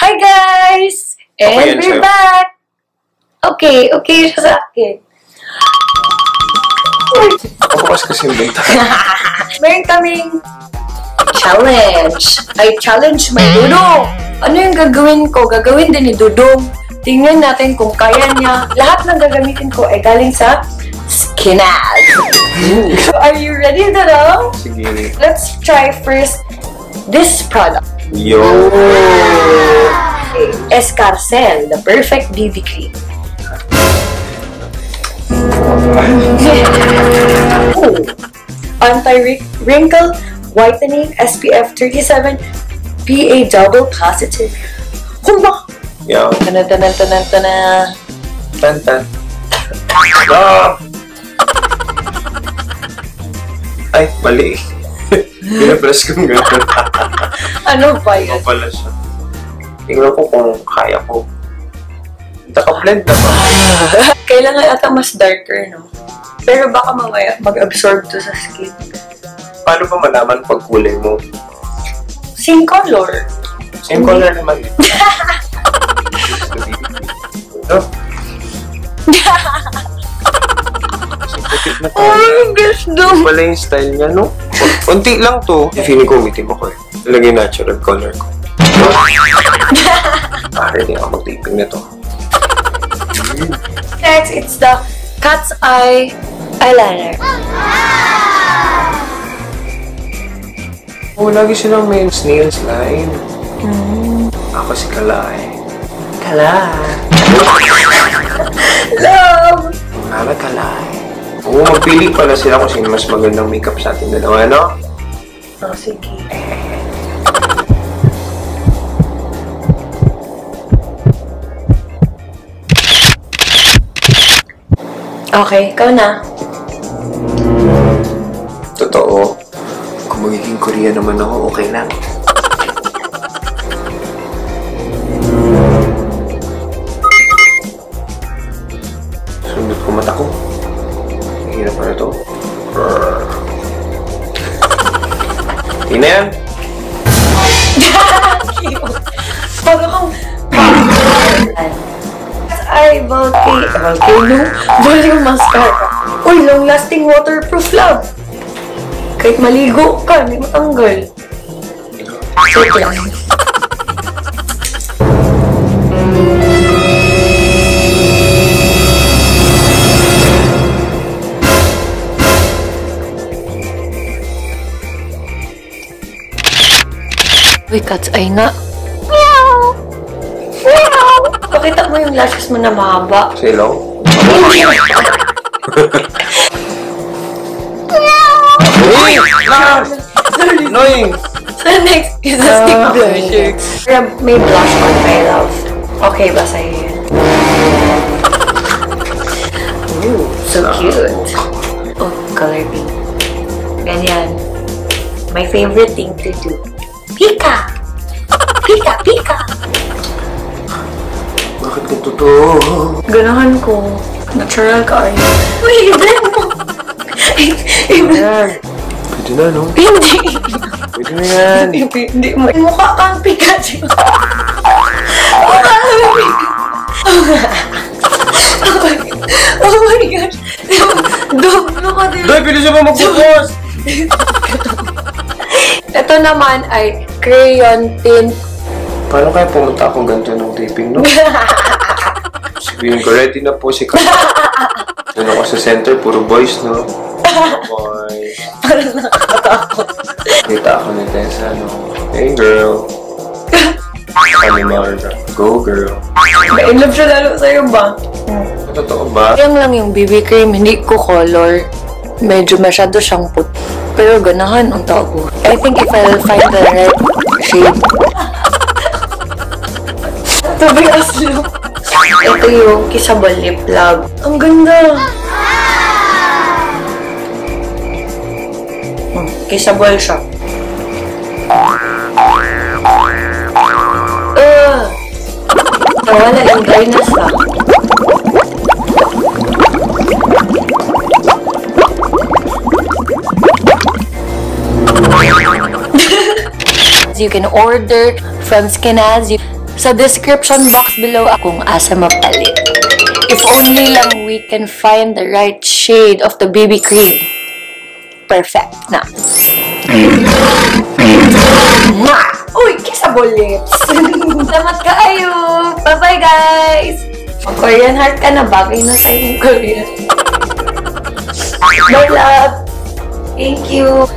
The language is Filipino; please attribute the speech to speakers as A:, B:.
A: Hi guys! And we're back! Okay siya sa akin.
B: Papakas kasi yung benta.
A: Meron kaming challenge. I challenge my Dodong. Ano yung gagawin ko? Gagawin din ni Dodong. Tingnan natin kung kaya niya. Lahat ng gagamitin ko ay galing sa SKINAZ. So, are you ready, Dodong?
B: Sige.
A: Let's try first this product.
B: Yo!
A: Okay. SKINAZ, the perfect BB cream. Oh. Anti-wrinkle, whitening, SPF 37, PA double positive. Humba!
B: Yo!
A: Tana.
B: Tan. Ah! Ay, mali. Pinapress ko nga.
A: Ano ba yun?
B: Ano pala siya? Tingnan ko kung kaya ko. Naka-blend na ba?
A: Kailangan ata mas darker, no? Pero baka mamaya mag-absorb to sa skin.
B: Paano ba malaman pag kulay mo?
A: Same color.
B: Same color naman eh. No? Putik na tayo.
A: Oh my gosh, no!
B: Pala yung style niya, no? Kunti lang to. Feeling ko umitim ako eh. Ilagay natural color ko. Ready ako mag-taping na to.
A: Next, it's the Cat's Eye eyeliner.
B: Oh, lagi silang may snail's line. Ako si Kalay.
A: Love!
B: Kalay. Oo, magpili pala sila kung sino mas magandang makeup sa ating dalawa, no?
A: Oh, sige. Okay, ikaw na.
B: Totoo. Kung magiging Korean naman ako, okay lang. Sundot ko mata ko. Hirap na ito. Ina yan?
A: Cute. Bago kang... Ay, volcano volume mascara. Uy, long-lasting waterproof love. Kahit maligo ka, hindi matanggal. Joke lang. Uy, Cat's Eye nga. Meow! Pakita mo yung lashes mo na mahaba.
B: Hello? Annoying!
A: So next is a stick blusher. May blush on, my love. Okay ba sa'yo yan? Ooh, so cute. Oh, color pink. Ganyan. My favorite thing to do. Pika! Pika!
B: Bakit ganito to?
A: Ganahan ko. Natural ka, Arya. Uy, blend mo!
B: Ayan. Pwede na, no?
A: Hindi.
B: Pwede na yan.
A: Hindi mo. Mukha kang Pikachu. Mukha kang Oh my God. Dumlo ka din.
B: Doy, pwede siya ba mag-post?
A: Ito naman ay crayon tint.
B: Paano kaya pumunta akong ganito ng taping, no? Sabihin ko, ready na po si Kat. Doon ako sa center, puro boys, no? Boys.
A: Parang nakakatakot.
B: Kita ako ni Tessa, no? Hey, girl. Animarda. Go, girl.
A: In love siya lalo sa'yo ba?
B: Totoo ba?
A: Yan lang yung BB cream, hindi ko color. Medyo masyado siyang put. Pero ganahan ang tao ko. I think if I'll find the right shade. Ito ba yung aslo? Ito yung Kissable Lip Love. Ang ganda! Kissable siya. Nawala yung dryness ah. You can order from SKINAZ. sa description box below kung asa mapalit. If only lang we can find the right shade of the BB cream. Perfect na. Uy, kissable lips. Salamat kaayo. Bye-bye, guys. Korean heart ka na. Bagay na sa'yo yung Korean. Bye, love. Thank you.